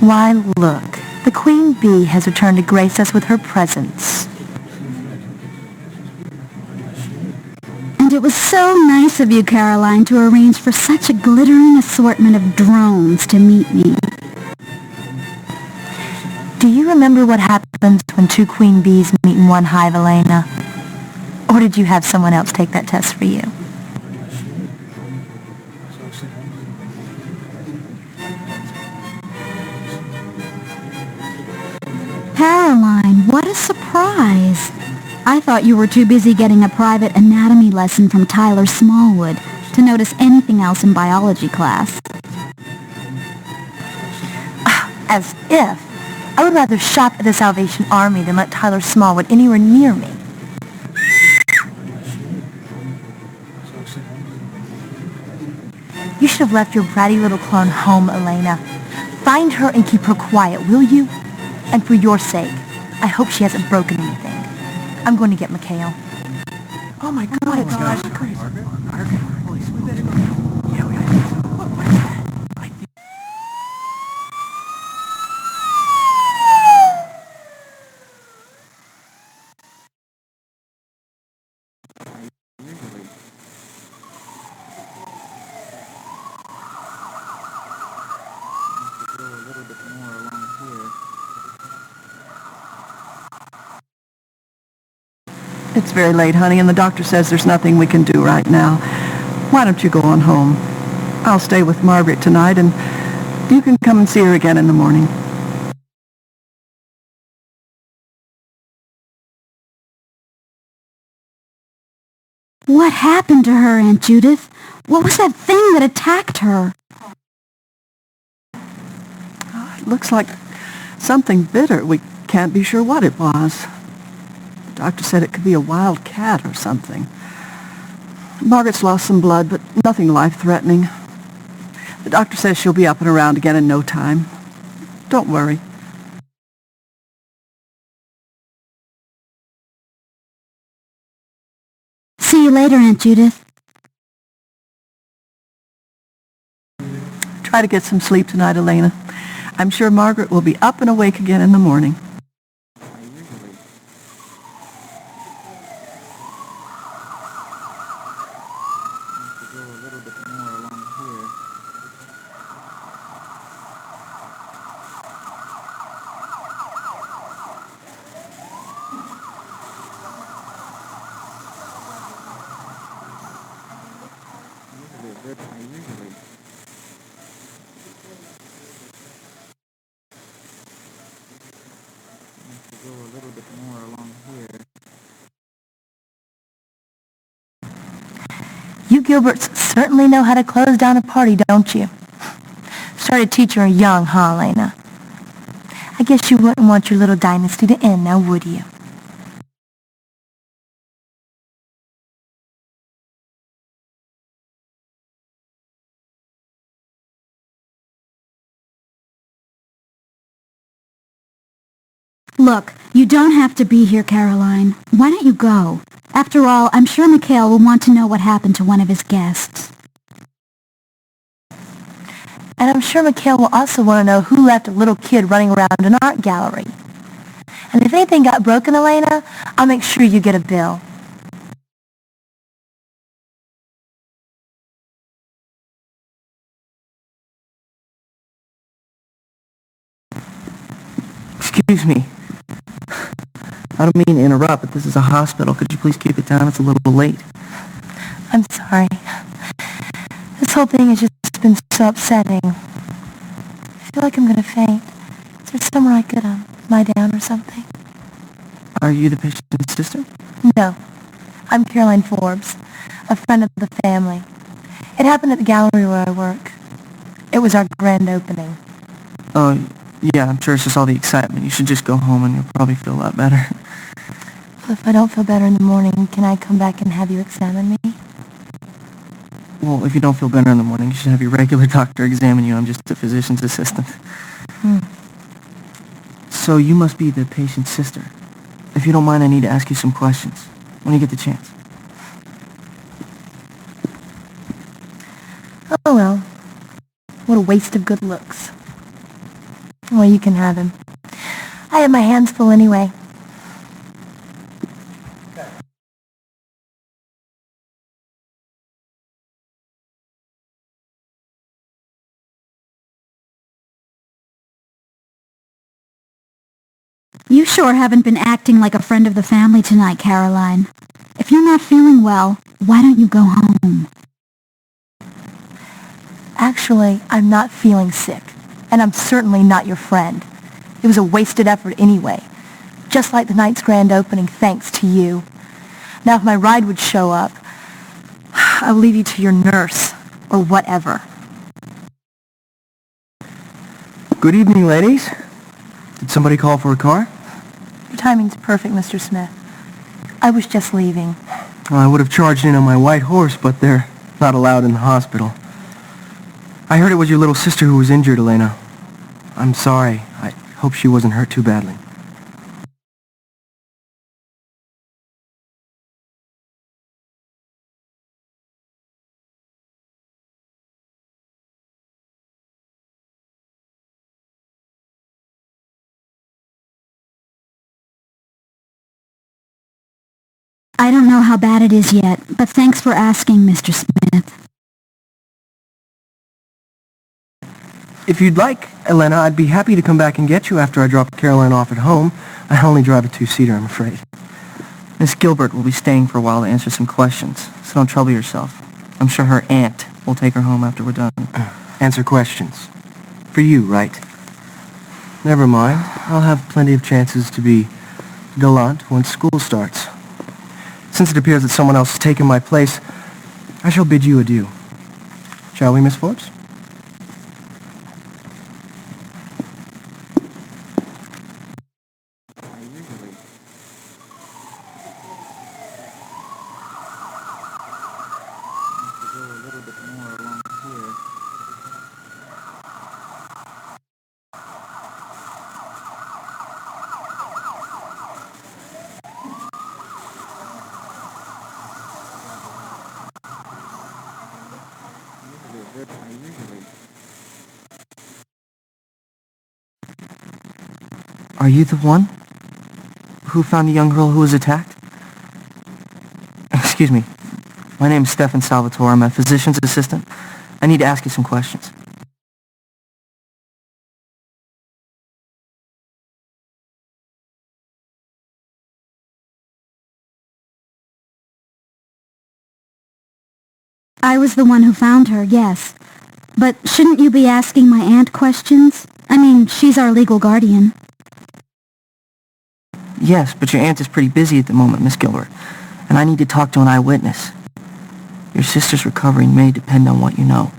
Why, look, the queen bee has returned to grace us with her presence. And it was so nice of you, Caroline, to arrange for such a glittering assortment of drones to meet me. Do you remember what happens when two queen bees meet in one hive, Elena? Or did you have someone else take that test for you? Caroline, what a surprise. I thought you were too busy getting a private anatomy lesson from Tyler Smallwood to notice anything else in biology class. As if. I would rather shop at the Salvation Army than let Tyler Smallwood anywhere near me. You should have left your bratty little clone home, Elena. Find her and keep her quiet, will you? And for your sake, I hope she hasn't broken anything. I'm going to get Mikhail. Oh my God, guys. Margaret? Please, we better go. Yeah, we gotta go. What is that? It's very late, honey, and the doctor says there's nothing we can do right now. Why don't you go on home? I'll stay with Margaret tonight, and you can come and see her again in the morning. What happened to her, Aunt Judith? What was that thing that attacked her? Oh, it looks like something bitter. We can't be sure what it was. The doctor said it could be a wild cat or something. Margaret's lost some blood, but nothing life-threatening. The doctor says she'll be up and around again in no time. Don't worry. See you later, Aunt Judith. Try to get some sleep tonight, Elena. I'm sure Margaret will be up and awake again in the morning. You Gilberts certainly know how to close down a party, don't you? Started teaching her young, huh, Elena? I guess you wouldn't want your little dynasty to end now, would you? Look, you don't have to be here, Caroline. Why don't you go? After all, I'm sure Mikhail will want to know what happened to one of his guests. And I'm sure Mikhail will also want to know who left a little kid running around an art gallery. And if anything got broken, Elena, I'll make sure you get a bill. Excuse me. I don't mean to interrupt, but this is a hospital. Could you please keep it down? It's a little late. I'm sorry. This whole thing has just been so upsetting. I feel like I'm going to faint. Is there somewhere I could lie down or something? Are you the patient's sister? No. I'm Caroline Forbes, a friend of the family. It happened at the gallery where I work. It was our grand opening. Oh, yeah, I'm sure it's just all the excitement. You should just go home and you'll probably feel a lot better. Well, if I don't feel better in the morning, can I come back and have you examine me? Well, if you don't feel better in the morning, you should have your regular doctor examine you. I'm just a physician's assistant. So you must be the patient's sister. If you don't mind, I need to ask you some questions when you get the chance. Oh, well. What a waste of good looks. Well, you can have him. I have my hands full anyway. You sure haven't been acting like a friend of the family tonight, Caroline. If you're not feeling well, why don't you go home? Actually, I'm not feeling sick, and I'm certainly not your friend. It was a wasted effort anyway. Just like tonight's grand opening, thanks to you. Now, if my ride would show up, I'll leave you to your nurse, or whatever. Good evening, ladies. Did somebody call for a car? Your timing's perfect, Mr. Smith. I was just leaving. Well, I would have charged in on my white horse, but they're not allowed in the hospital. I heard it was your little sister who was injured, Elena. I'm sorry. I hope she wasn't hurt too badly. I don't know how bad it is yet, but thanks for asking, Mr. Smith. If you'd like, Elena, I'd be happy to come back and get you after I drop Caroline off at home. I only drive a two-seater, I'm afraid. Miss Gilbert will be staying for a while to answer some questions, so don't trouble yourself. I'm sure her aunt will take her home after we're done. Answer questions. For you, right? Never mind. I'll have plenty of chances to be gallant once school starts. Since it appears that someone else has taken my place, I shall bid you adieu. Shall we, Miss Forbes? Are you the one who found the young girl who was attacked? Excuse me. My name's Stefan Salvatore. I'm a physician's assistant. I need to ask you some questions. I was the one who found her, yes. But shouldn't you be asking my aunt questions? I mean, she's our legal guardian. Yes, but your aunt is pretty busy at the moment, Miss Gilbert, and I need to talk to an eyewitness. Your sister's recovery may depend on what you know.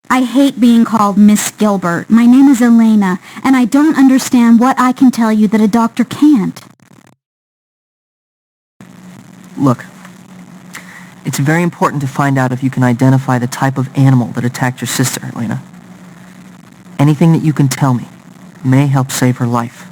I hate being called Miss Gilbert. My name is Elena, and I don't understand what I can tell you that a doctor can't. Look, it's very important to find out if you can identify the type of animal that attacked your sister, Elena. Anything that you can tell me may help save her life.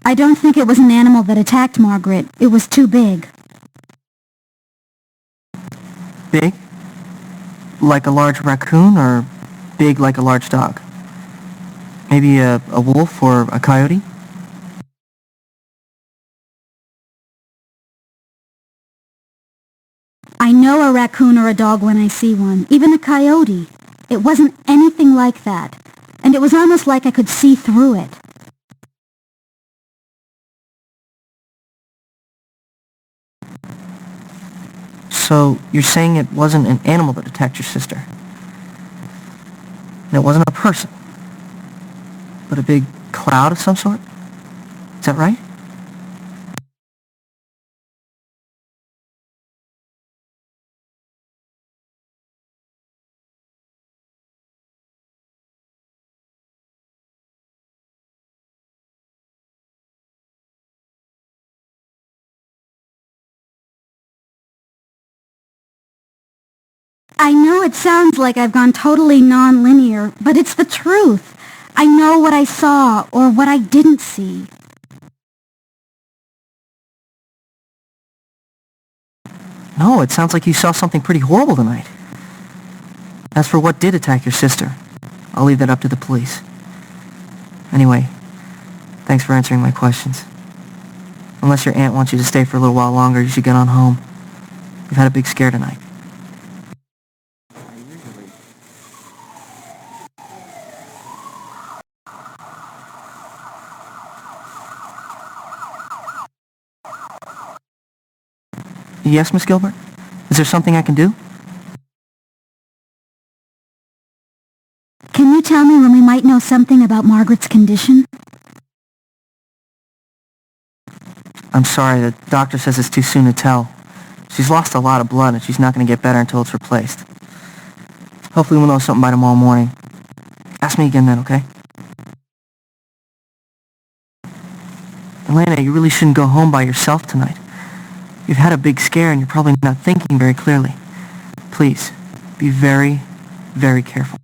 I don't think it was an animal that attacked Margaret. It was too big. Big? Like a large raccoon, or big like a large dog? Maybe a wolf or a coyote? I know a raccoon or a dog when I see one, even a coyote. It wasn't anything like that, and it was almost like I could see through it. So you're saying it wasn't an animal that attacked your sister? And it wasn't a person, but a big cloud of some sort? Is that right? I know it sounds like I've gone totally non-linear, but it's the truth. I know what I saw or what I didn't see. No, it sounds like you saw something pretty horrible tonight. As for what did attack your sister, I'll leave that up to the police. Anyway, thanks for answering my questions. Unless your aunt wants you to stay for a little while longer, you should get on home. You've had a big scare tonight. Yes, Miss Gilbert? Is there something I can do? Can you tell me when we might know something about Margaret's condition? I'm sorry, the doctor says it's too soon to tell. She's lost a lot of blood and she's not going to get better until it's replaced. Hopefully we'll know something by tomorrow morning. Ask me again then, okay? Elena, you really shouldn't go home by yourself tonight. You've had a big scare and you're probably not thinking very clearly. Please, be very, very careful.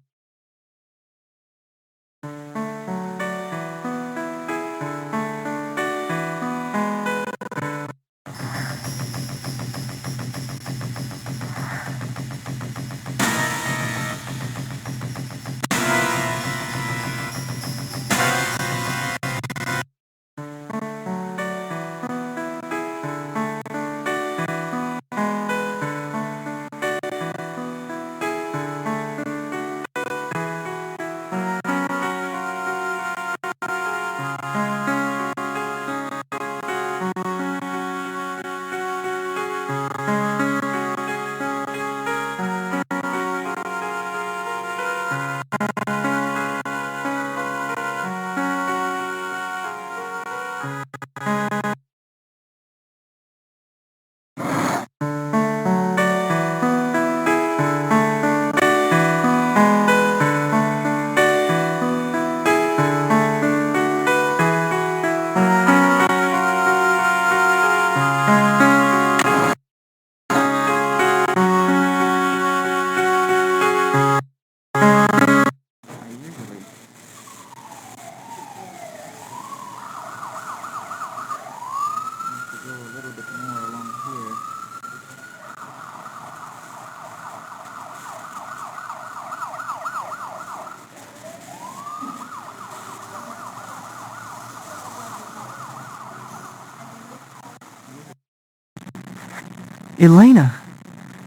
Elena,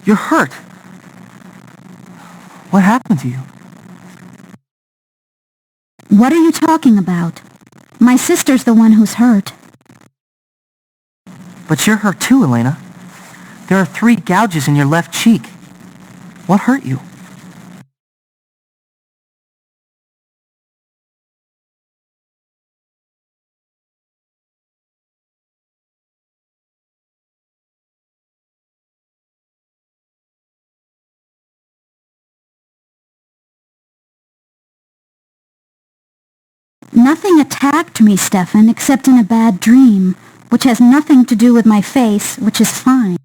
you're hurt. What happened to you? What are you talking about? My sister's the one who's hurt. But you're hurt too, Elena. There are 3 gouges in your left cheek. What hurt you? Nothing attacked me, Stefan, except in a bad dream, which has nothing to do with my face, which is fine.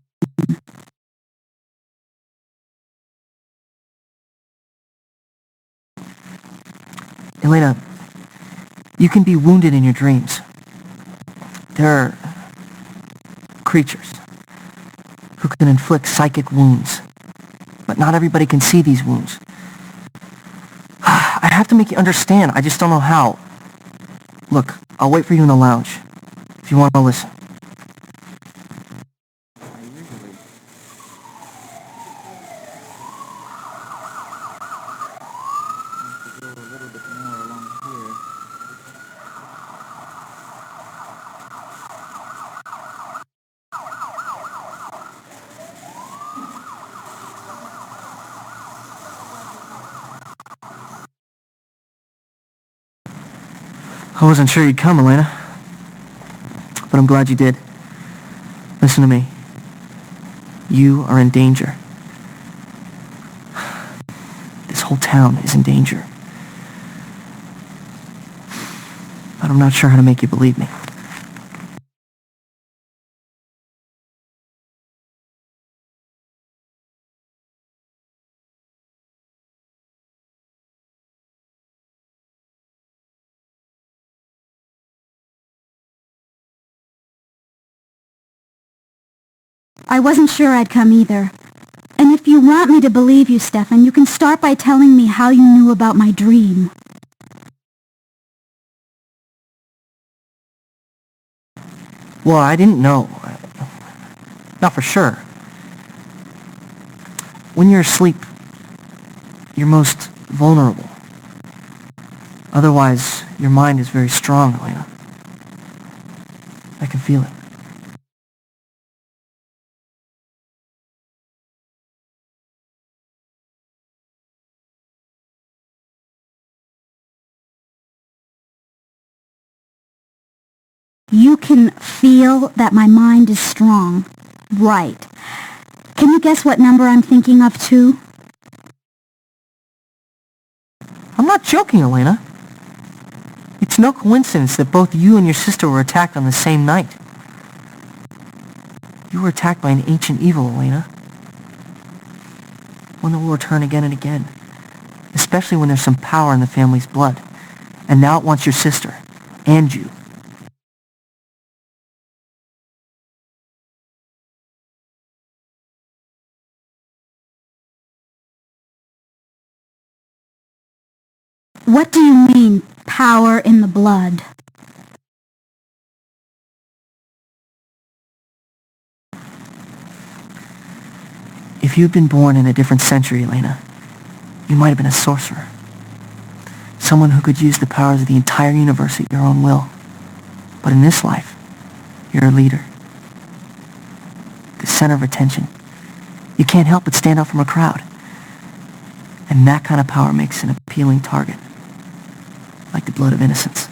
Elena, you can be wounded in your dreams. There are creatures who can inflict psychic wounds, but not everybody can see these wounds. I have to make you understand, I just don't know how. Look, I'll wait for you in the lounge, if you want to listen. I wasn't sure you'd come, Elena. But I'm glad you did. Listen to me. You are in danger. This whole town is in danger. But I'm not sure how to make you believe me. I wasn't sure I'd come either. And if you want me to believe you, Stefan, you can start by telling me how you knew about my dream. Well, I didn't know. Not for sure. When you're asleep, you're most vulnerable. Otherwise, your mind is very strong, Elena. I can feel it. You can feel that my mind is strong. Right. Can you guess what number I'm thinking of, too? I'm not joking, Elena. It's no coincidence that both you and your sister were attacked on the same night. You were attacked by an ancient evil, Elena. One that will return again and again. Especially when there's some power in the family's blood. And now it wants your sister. And you. What do you mean, power in the blood? If you'd been born in a different century, Elena, you might have been a sorcerer. Someone who could use the powers of the entire universe at your own will. But in this life, you're a leader. The center of attention. You can't help but stand out from a crowd. And that kind of power makes an appealing target. Like the blood of innocence.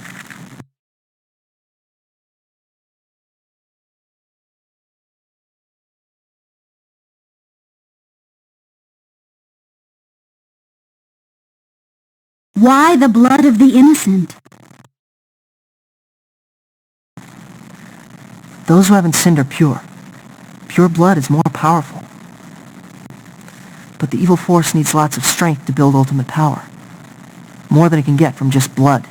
Why the blood of the innocent? Those who haven't sinned are pure. Pure blood is more powerful. But the evil force needs lots of strength to build ultimate power. More than it can get from just blood.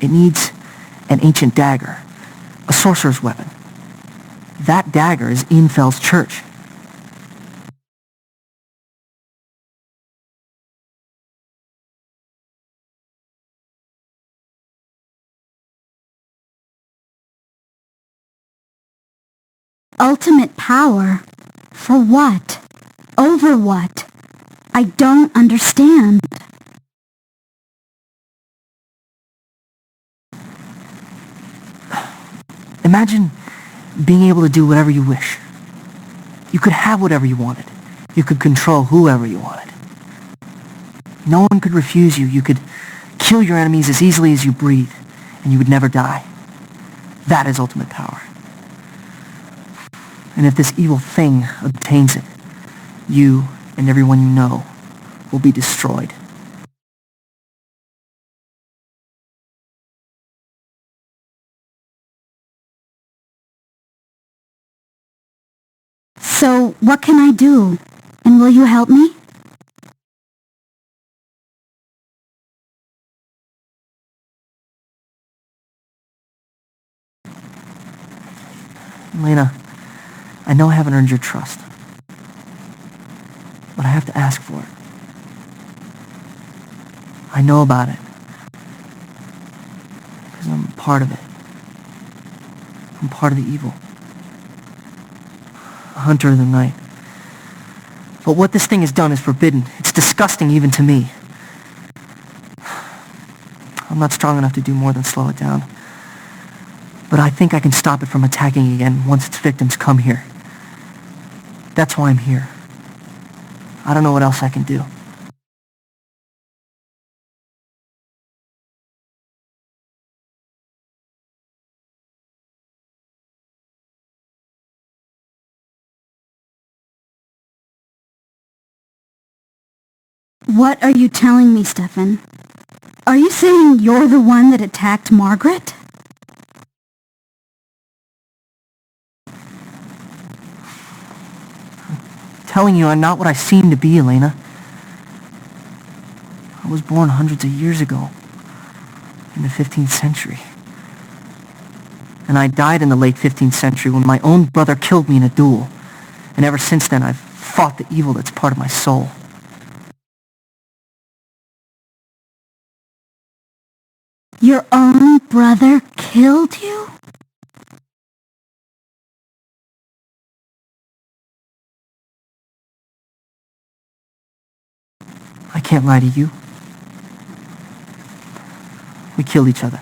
It needs an ancient dagger. A sorcerer's weapon. That dagger is in Fell's church. Ultimate power? For what? Over what? I don't understand. Imagine being able to do whatever you wish. You could have whatever you wanted. You could control whoever you wanted. No one could refuse you. You could kill your enemies as easily as you breathe, and you would never die. That is ultimate power. And if this evil thing obtains it, you and everyone you know will be destroyed. So, what can I do? And will you help me? Elena, I know I haven't earned your trust, but I have to ask for it. I know about it, because I'm part of it. I'm part of the evil. A hunter of the night. But what this thing has done is forbidden. It's disgusting even to me. I'm not strong enough to do more than slow it down. But I think I can stop it from attacking again once its victims come here. That's why I'm here. I don't know what else I can do. What are you telling me, Stefan? Are you saying you're the one that attacked Margaret? Telling you I'm not what I seem to be, Elena. I was born hundreds of years ago, in the 15th century. And I died in the late 15th century when my own brother killed me in a duel. And ever since then, I've fought the evil that's part of my soul. Your own brother killed you? I can't lie to you. We killed each other.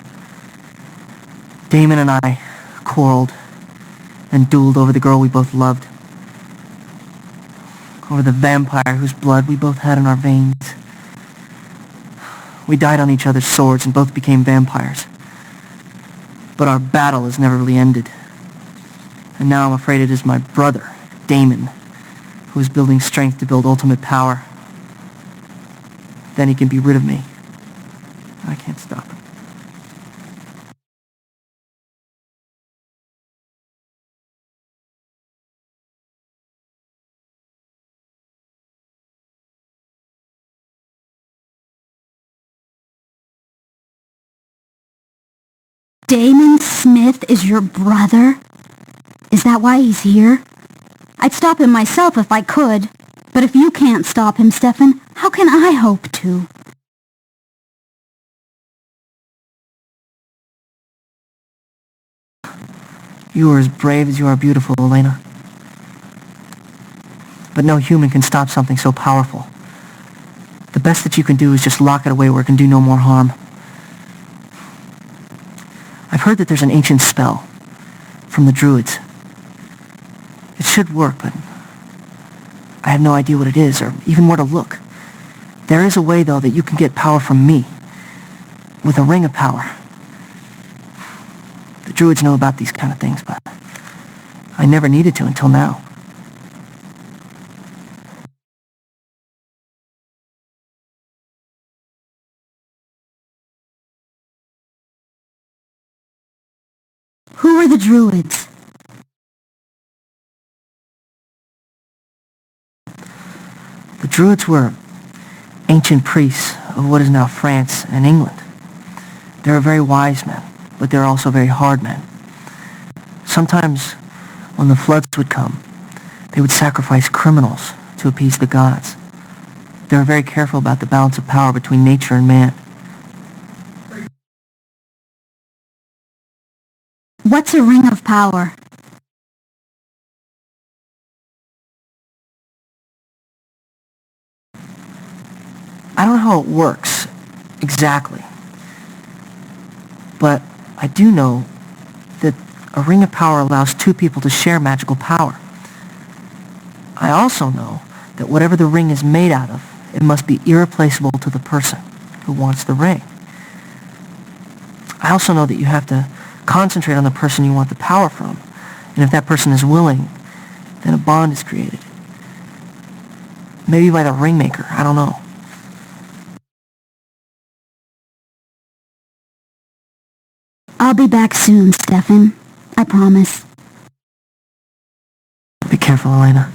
Damon and I quarreled and dueled over the girl we both loved. Over the vampire whose blood we both had in our veins. We died on each other's swords and both became vampires. But our battle has never really ended. And now I'm afraid it is my brother, Damon, who is building strength to build ultimate power. Then he can be rid of me. I can't stop him. Damon Smith is your brother? Is that why he's here? I'd stop him myself if I could. But if you can't stop him, Stefan, how can I hope to? You are as brave as you are beautiful, Elena. But no human can stop something so powerful. The best that you can do is just lock it away where it can do no more harm. I've heard that there's an ancient spell from the Druids. It should work, but I have no idea what it is or even where to look. There is a way, though, that you can get power from me with a ring of power. The Druids know about these kind of things, but I never needed to until now. Who are the Druids? The Druids were ancient priests of what is now France and England. They're very wise men, but they're also very hard men. Sometimes, when the floods would come, they would sacrifice criminals to appease the gods. They were very careful about the balance of power between nature and man. What's a ring of power? I don't know how it works exactly, but I do know that a ring of power allows two people to share magical power. I also know that whatever the ring is made out of, it must be irreplaceable to the person who wants the ring. I also know that you have to concentrate on the person you want the power from, and if that person is willing, then a bond is created. Maybe by the ringmaker, I don't know. I'll be back soon, Stefan. I promise. Be careful, Elena.